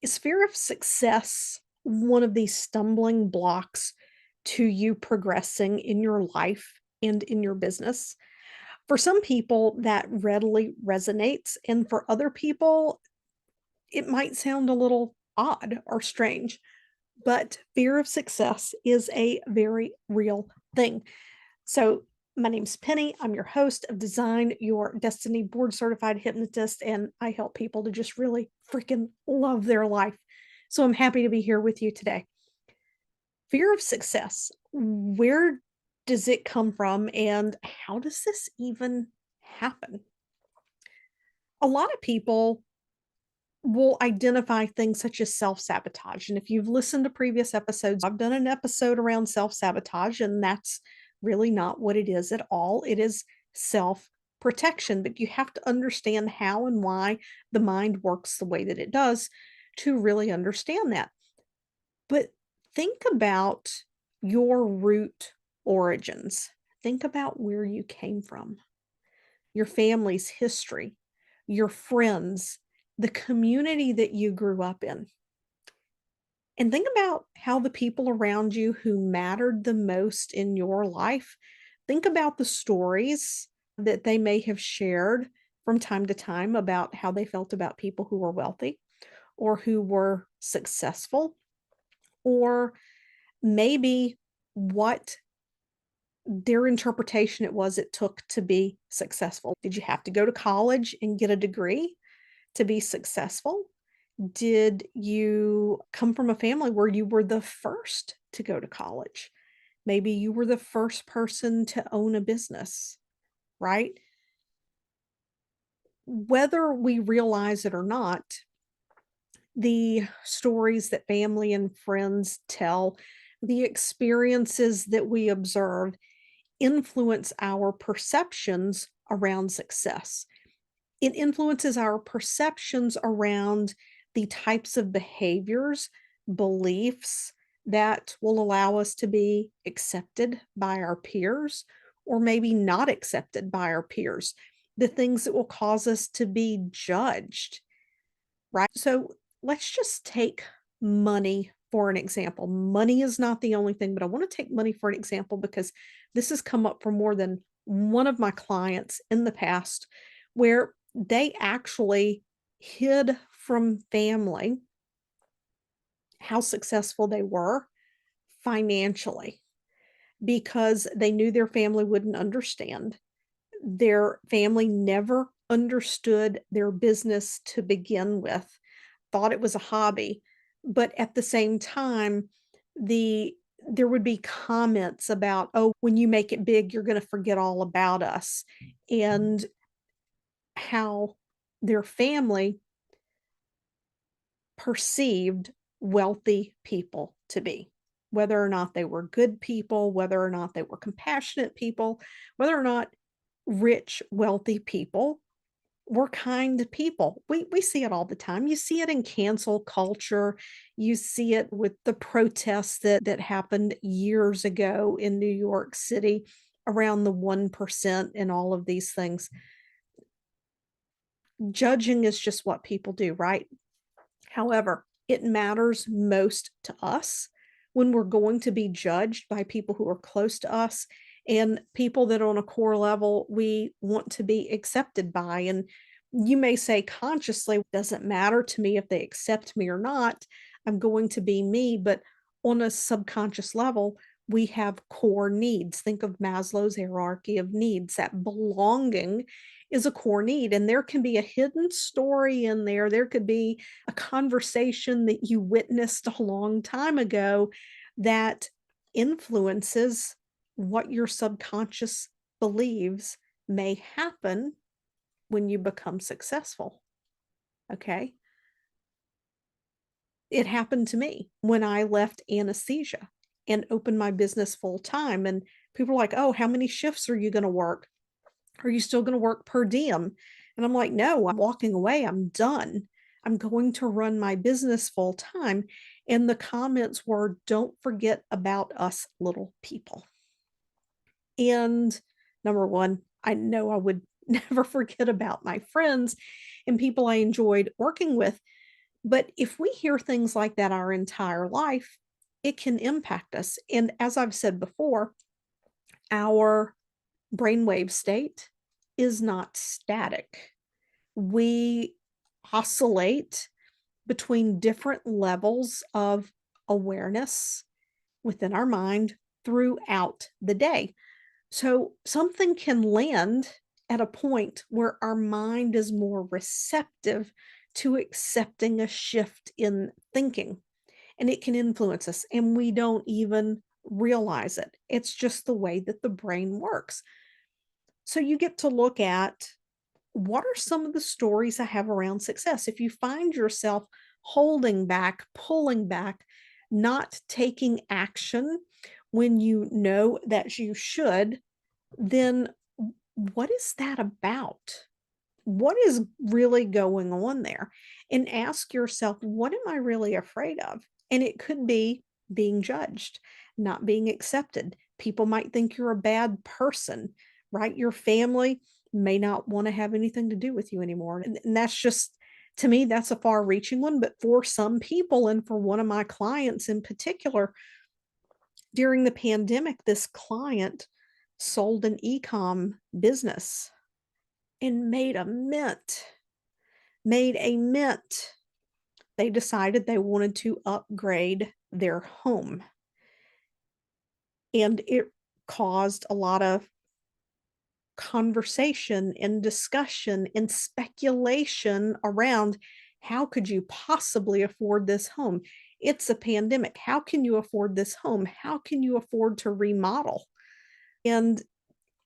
Is fear of success one of these stumbling blocks to you progressing in your life and in your business? For some people, that readily resonates, and for other people, it might sound a little odd or strange, but fear of success is a very real thing. So, my name's Penny. I'm your host of Design Your Destiny board certified hypnotist, and I help people to just really freaking love their life. So, I'm happy to be here with you today. Fear of success. Where does it come from, and how does this even happen? A lot of people will identify things such as self-sabotage. And if you've listened to previous episodes, I've done an episode around self-sabotage, and that's really not what it is at all. It is self-protection, but you have to understand how and why the mind works the way that it does to really understand that. But think about your root origins. Think about where you came from, your family's history, your friends, the community that you grew up in. And think about how the people around you who mattered the most in your life, think about the stories that they may have shared from time to time about how they felt about people who were wealthy or who were successful, or maybe what their interpretation it took to be successful. Did you have to go to college and get a degree to be successful? Did you come from a family where you were the first to go to college? Maybe you were the first person to own a business, right? Whether we realize it or not, the stories that family and friends tell, the experiences that we observe influence our perceptions around success. It influences our perceptions around the types of behaviors, beliefs that will allow us to be accepted by our peers or maybe not accepted by our peers, the things that will cause us to be judged, right? So let's just take money for an example. Money is not the only thing, but I want to take money for an example because this has come up for more than one of my clients in the past where they actually hid from family how successful they were financially because they knew their family wouldn't understand. Their family never understood their business to begin with, thought it was a hobby, but at the same time, the there would be comments about, "Oh, when you make it big, you're gonna forget all about us," and how their family perceived wealthy people to be, whether or not they were good people, whether or not they were compassionate people, whether or not rich, wealthy people were kind people. We see it all the time. You see it in cancel culture. You see it with the protests that happened years ago in New York City around the 1% and all of these things. Judging is just what people do, right? However, it matters most to us when we're going to be judged by people who are close to us and people that on a core level we want to be accepted by. And you may say consciously, doesn't matter to me if they accept me or not. I'm going to be me. But on a subconscious level, we have core needs. Think of Maslow's hierarchy of needs. That belonging is a core need. And there can be a hidden story in there. There could be a conversation that you witnessed a long time ago that influences what your subconscious believes may happen when you become successful. Okay. It happened to me when I left anesthesia and opened my business full time. And people are like, oh, how many shifts are you going to work? Are you still going to work per diem? And I'm like, no, I'm walking away. I'm done. I'm going to run my business full time. And the comments were, don't forget about us little people. And number one, I know I would never forget about my friends and people I enjoyed working with. But if we hear things like that our entire life, it can impact us. And as I've said before, our brainwave state is not static. We oscillate between different levels of awareness within our mind throughout the day. So something can land at a point where our mind is more receptive to accepting a shift in thinking, and it can influence us, and we don't even realize it. It's just the way that the brain works. So you get to look at, what are some of the stories I have around success? If you find yourself holding back, pulling back, not taking action when you know that you should, then what is that about? What is really going on there? And ask yourself, what am I really afraid of? And it could be being judged, not being accepted. People might think you're a bad person, right? Your family may not want to have anything to do with you anymore. And that's just, to me, that's a far reaching one. But for some people, and for one of my clients in particular, during the pandemic, this client sold an e-com business and made a mint. They decided they wanted to upgrade their home, and it caused a lot of conversation and discussion and speculation around, how could you possibly afford this home? It's a pandemic. How can you afford this home? How can you afford to remodel? And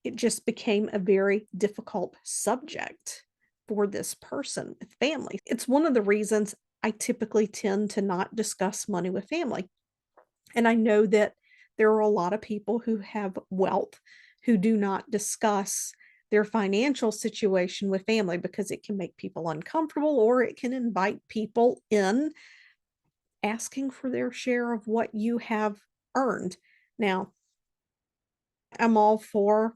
it just became a very difficult subject for this person with family. It's one of the reasons I typically tend to not discuss money with family. And I know that there are a lot of people who have wealth who do not discuss their financial situation with family because it can make people uncomfortable, or it can invite people in asking for their share of what you have earned. Now, I'm all for,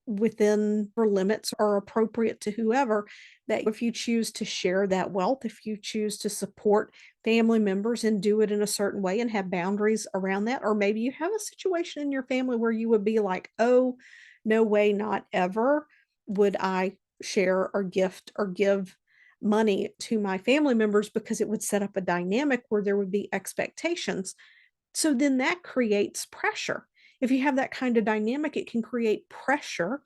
within your limits are appropriate to whoever, that if you choose to share that wealth, if you choose to support family members and do it in a certain way and have boundaries around that, or maybe you have a situation in your family where you would be like, oh, no way, not ever would I share or gift or give money to my family members, because it would set up a dynamic where there would be expectations. So then that creates pressure. If you have that kind of dynamic, it can create pressure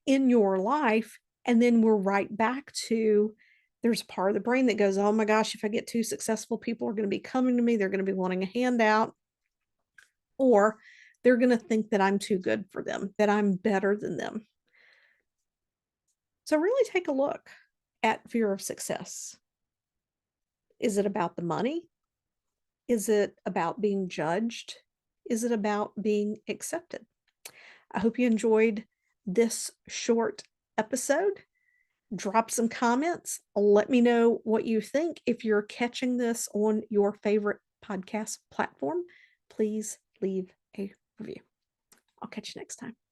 in your life. And then we're right back to, there's a part of the brain that goes, oh my gosh, if I get too successful, people are going to be coming to me. They're going to be wanting a handout, or they're going to think that I'm too good for them, that I'm better than them. So really take a look at fear of success. Is it about the money? Is it about being judged? Is it about being accepted? I hope you enjoyed this short episode. Drop some comments. Let me know what you think. If you're catching this on your favorite podcast platform, please leave a review. I'll catch you next time.